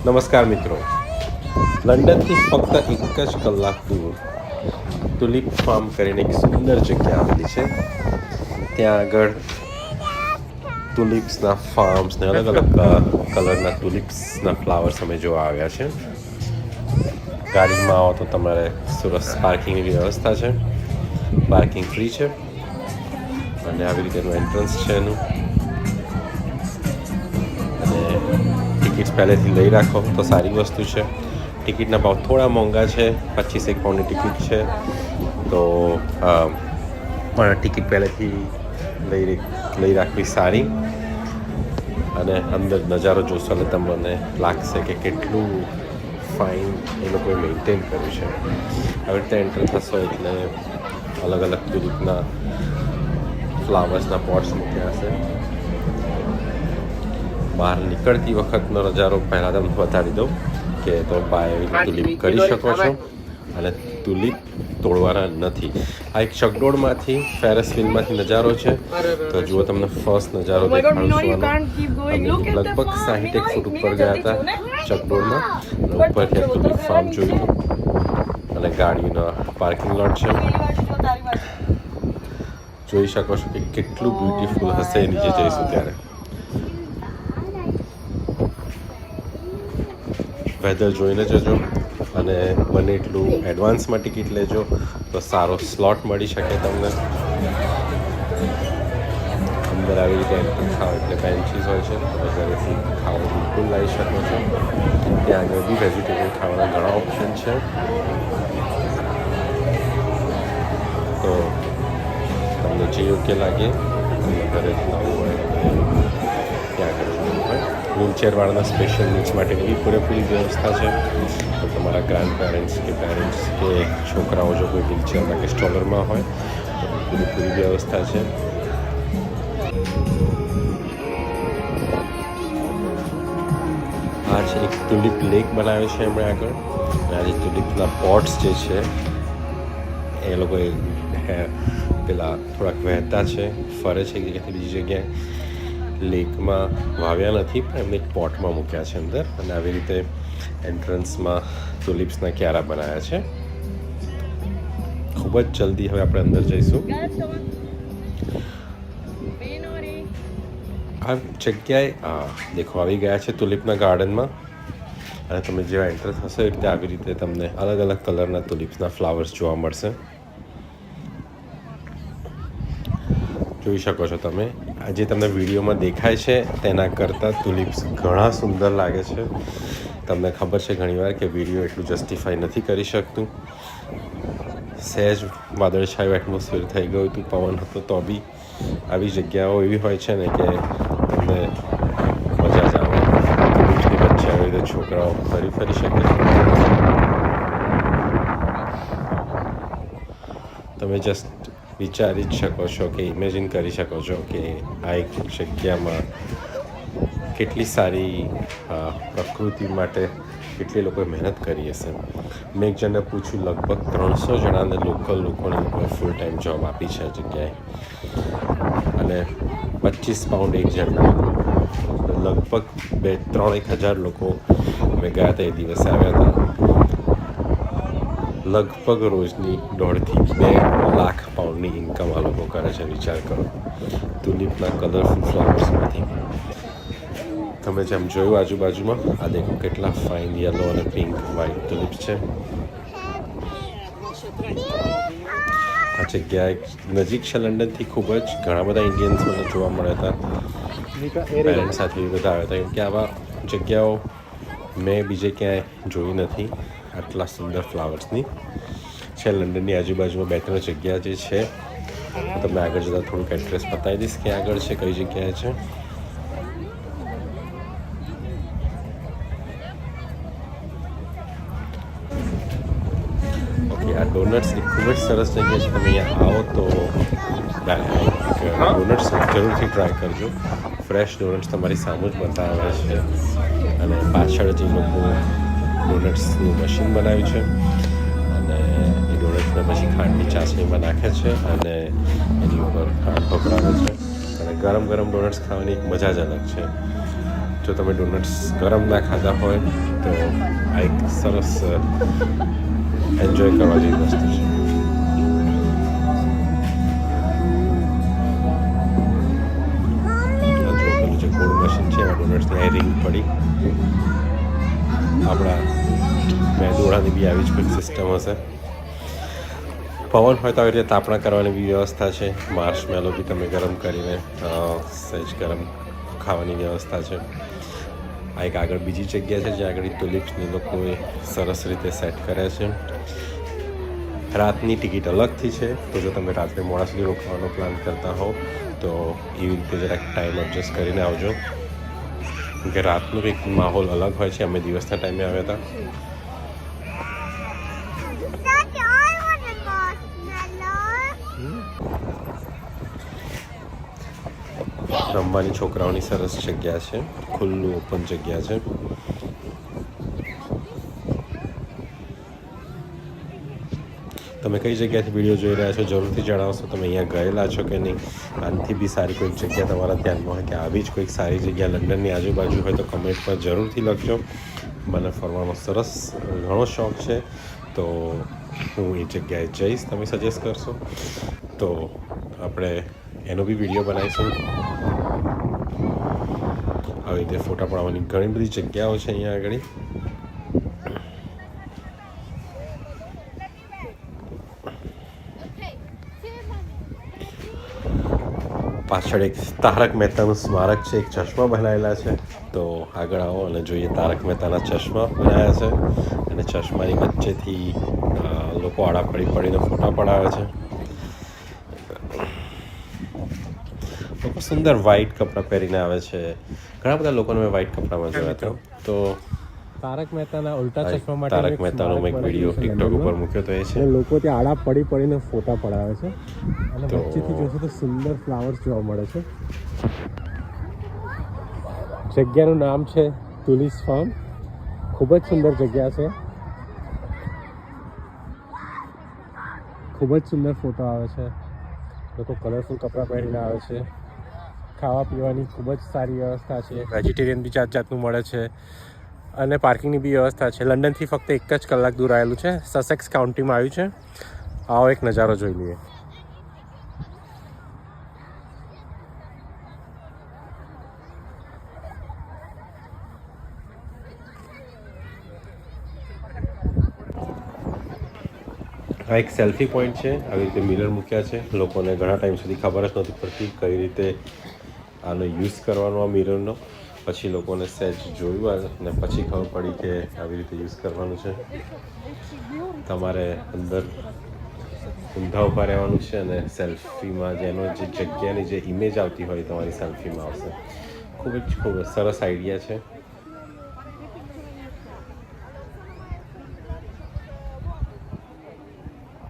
નમસ્કાર મિત્રો, લંડનથી ફક્ત એક જ કલાક દૂર તુલિપ ફાર્મ કરીને એક સુંદર જગ્યા આવેલી છે. ત્યાં આગળ તુલિપ્સના ફાર્મ્સ ને અલગ અલગ કલરના તુલિપ્સના ફ્લાવર્સ અમે જોવા આવ્યા છે. ગાડીમાં આવો તો તમારે સરસ પાર્કિંગની વ્યવસ્થા છે, પાર્કિંગ ફ્રી છે અને આવી રીતેનું એન્ટ્રન્સ છે એનું. અને ટિકિટ્સ પહેલેથી લઈ રાખો તો સારી વસ્તુ છે. ટિકિટના ભાવ થોડા મોંઘા છે, 25 પાઉન્ડની ટિકિટ છે, તો પણ ટિકિટ પહેલેથી લઈ રાખવી સારી. અને અંદર નજારો જોશો એટલે તમને લાગશે કે કેટલું ફાઇન એ લોકોએ મેન્ટેન કર્યું છે. આવી રીતે એન્ટર થશો એટલે અલગ અલગ તુલિપના ફ્લાવર્સના પોટ્સ મૂક્યા હશે. બહાર નીકળતી વખતનો નજારો પહેલાં તમને બતાવી દઉં કે તમે બાય તુલિપ કરી શકો છો અને તુલિપ તોડવાના નથી. આ એક ચકડોળમાંથી ફેરસ વ્હીલમાંથી નજારો છે. તો જુઓ, તમને ફર્સ્ટ નજારો દેખાડું છું. અમે લગભગ 60 ફૂટ ઉપર ગયા હતા ચકડોળમાં. ઉપરથી તુલિપ ફાર્મ જોયું અને ગાડીનો પાર્કિંગ લોટ છે. જોઈ શકો છો કે કેટલું બ્યુટીફુલ હશે નીચે જઈશું ત્યારે. વેધર જોઈને જજો અને બને એટલું એડવાન્સમાં ટિકિટ લેજો તો સારો સ્લોટ મળી શકે તમને. અંદર આવી રીતે એન્ટ્રી ખાઓ એટલે બેન્ચીસ હોય છે, તમે ઘરેથી ખાવાનું બિલકુલ લાવી શકો છો. ત્યાં આગળ બી વેજીટેબલ ખાવાના ઘણા ઓપ્શન છે. તો તમને જે યોગ્ય લાગે ઘરેથી લાવવું હોય ત્યાં આગળ જોવું હોય. વ્હીલચેરવાળાના સ્પેશિયલ નીડ્સ માટેની બી પૂરેપૂરી વ્યવસ્થા છે. તો તમારા ગ્રાન્ડ પેરેન્ટ્સ કે છોકરાઓ જો કોઈ વ્હીલચેરમાં કે સ્ટ્રોલરમાં હોય તો પૂરેપૂરી વ્યવસ્થા છે. આ છે એક તુલિપ લેક બનાવ્યો છે એમણે આગળ. અને આ જે તુલિપના પોટ્સ જે છે એ લોકોએ પેલા થોડાક વહેતા છે, ફરે છે એક જગ્યાથી બીજી જગ્યાએ. લેકમાં વાવ્યા નથી પણ એમને એક પોટમાં મૂક્યા છે અંદર. અને આવી રીતે એન્ટ્રન્સમાં તુલિપ્સના ક્યારા બનાવ્યા છે. ખૂબ જ જલ્દી હવે આપણે અંદર જઈશું. આ જગ્યાએ દેખો આવી ગયા છે તુલિપના ગાર્ડનમાં. અને તમે જેવા એન્ટર થશો એ રીતે આવી રીતે તમને અલગ અલગ કલરના તુલિપ્સના ફ્લાવર્સ જોવા મળશે. જોઈ શકો છો તમે, આ જે તમને વિડીયોમાં દેખાય છે તેના કરતાં તુલિપ્સ ઘણા સુંદર લાગે છે. તમને ખબર છે ઘણીવાર કે વિડીયો એટલું જસ્ટિફાઈ નથી કરી શકતું. સહેજ વાદળછાયું એટમોસ્ફિયર થઈ ગયું હતું, પવન હતો, તો બી આવી જગ્યાઓ એવી હોય છે ને કે તમને મજા જ આવે. તુલિપ્સની વચ્ચે આવી રીતે છોકરાઓ ફરી શકે છે. તમે જસ્ટ વિચારી જ શકો છો કે ઇમેજિન કરી શકો છો કે આ એક જગ્યામાં કેટલી સારી પ્રકૃતિ માટે કેટલી લોકોએ મહેનત કરી હશે. મેં એક જણને પૂછ્યું, લગભગ 300 જણાને લોકલ લોકોને ફૂલ ટાઈમ જોબ આપી છે આ જગ્યાએ. અને 25 પાઉન્ડ એક જણના, લગભગ 2-3-1,000 લોકો મેં ગયા હતા એ દિવસે આવ્યા હતા. લગભગ રોજની 1.5-2 લાખ પાઉન્ડની ઇન્કમ આ લોકો કરે છે. વિચાર કરો, તુલિપના કલરફુલ ફ્લાવર્સમાંથી. તમે જેમ જોયું આજુબાજુમાં, આ દેખો કેટલા ફાઇન યલો અને પિંક વ્હાઇટ તુલિપ્સ છે. આ જગ્યા નજીક છે લંડનથી ખૂબ જ. ઘણા બધા ઇન્ડિયન્સ મને જોવા મળ્યા હતા, પેરેન્ટ્સ સાથે બધા આવ્યા હતા. કેમ કે આવા જગ્યાઓ મેં બીજે ક્યાંય જોઈ નથી આટલા સુંદર ફ્લાવર્સની. છે લંડનની આજુબાજુમાં 2-3 જગ્યા જે છે. તમને આગળ જતાં થોડુંક એડ્રેસ બતાવી દઈશ કે આગળ છે, કઈ જગ્યાએ છે. ઓકે, આ ડોનટ્સ એક ખૂબ જ સરસ જગ્યા છે. તમે અહીંયા આવો તો ડોનટ્સ જરૂરથી ટ્રાય કરજો. ફ્રેશ ડોનટ્સ તમારી સામે જ બતાવે છે. અને પાછળ જે લોકો ડોનટ્સનું મશીન બનાવ્યું છે અને એ ડોનટ્સને પછી ખાંડની ચાસણીમાં નાખે છે અને એની ઉપર ખાંડ ભભરાવે છે. અને ગરમ ગરમ ડોનટ્સ ખાવાની એક મજા જ અલગ છે. જો તમે ડોનટ્સ ગરમ ના ખાધા હોય તો આ એક સરસ એન્જોય કરવા જેવી વસ્તુ છે. જે ગોળ મશીન છે એમાં ડોનટ્સની રિંગ પડી. આપણા મેદોડાની બી આવી જ કંઈક સિસ્ટમ હશે. પવન હોય તો આવી રીતે તાપણા કરવાની બી વ્યવસ્થા છે. માર્શમેલો બી તમે ગરમ કરીને સહેજ ગરમ ખાવાની વ્યવસ્થા છે. આ એક આગળ બીજી જગ્યા છે જ્યાં આગળ તુલિપ્સની લોકોએ સરસ રીતે સેટ કર્યા છે. રાતની ટિકિટ અલગથી છે, તો જો તમે રાત્રે મોડા સુધી રોકવાનો પ્લાન કરતા હો તો એવી રીતે જરાક ટાઈમ એડજસ્ટ કરીને આવજો, કેમ કે રાતનો કંઈક માહોલ અલગ હોય છે. અમે દિવસના ટાઈમે આવ્યા હતા. રમવાની છોકરાઓની સરસ જગ્યા છે, ખુલ્લું ઓપન જગ્યા છે. તમે કઈ જગ્યાથી વિડીયો જોઈ રહ્યા છો જરૂરથી જણાવશો. તમે અહીંયા ગયેલા છો કે નહીં? આનાથી બી સારી કોઈક જગ્યા તમારા ધ્યાનમાં હોય કે આવી જ કોઈક સારી જગ્યા લંડનની આજુબાજુ હોય તો કમેન્ટ પર જરૂરથી લખજો. મને ફરવાનો સરસ ઘણો શોખ છે, તો હું એ જગ્યાએ જઈશ. તમે સજેસ્ટ કરશો તો આપણે એનો બી વિડીયો બનાવીશું. આવી રીતે ફોટા પાડવાની ઘણી બધી જગ્યાઓ છે અહીંયા આગળ. પાછળ એક તારક મહેતાનું સ્મારક છે, એક ચશ્મા બનાવેલા છે. તો આગળ આવો અને જોઈએ તારક મહેતાના ચશ્મા બનાવ્યા છે, અને ચશ્માની વચ્ચેથી લોકો આડા પડીને ફોટા પડાવે છે. લોકો સુંદર વ્હાઈટ કપડાં પહેરીને આવે છે. ઘણા બધા લોકોને મેં વ્હાઈટ કપડામાં જોયા હતા. તો તારક મહેતાના ઉલ્ટા ચશ્મા માટે તારક મહેતાનો મેં એક વિડીયો ટિકટોક ઉપર મૂક્યો તો એ છે. લોકો ત્યાં આડા પડીને ફોટા પડાવે છે, અને વચ્ચેથી જોશો તો સુંદર ફ્લાવર્સ જોવા મળે છે. જગ્યાનું નામ છે તુલિપ્સ ફાર્મ. ખૂબ જ સુંદર જગ્યા છે, ખૂબ જ સુંદર ફોટો આવે છે. લોકો કલરફુલ કપડાં પહેરીને આવે છે. ખાવા પીવાની ખૂબ જ સારી વ્યવસ્થા છે. વેજીટેરિયન બી જાતનું મળે છે, અને પાર્કિંગની બી વ્યવસ્થા છે. લંડનથી ફક્ત 1 જ કલાક દૂર આવેલું છે. સસેક્સ કાઉન્ટીમાં આવ્યું છે. આવો એક નજારો જોઈ લઈએ. આ એક સેલ્ફી પોઈન્ટ છે. આવી રીતે મિરર મૂક્યા છે. લોકોને ઘણા ટાઈમ સુધી ખબર જ નથી પડતી કઈ રીતે આનો યુઝ કરવાનો આ મિરરનો. પછી લોકોને સહેજ જોયું અને પછી ખબર પડી કે આવી રીતે યુઝ કરવાનું છે. તમારે અંદર ઊંધા ઊભા રહેવાનું છે, અને સેલ્ફીમાં જેનો જે જગ્યાની જે ઇમેજ આવતી હોય તમારી સેલ્ફીમાં આવશે. ખૂબ જ સરસ આઈડિયા છે.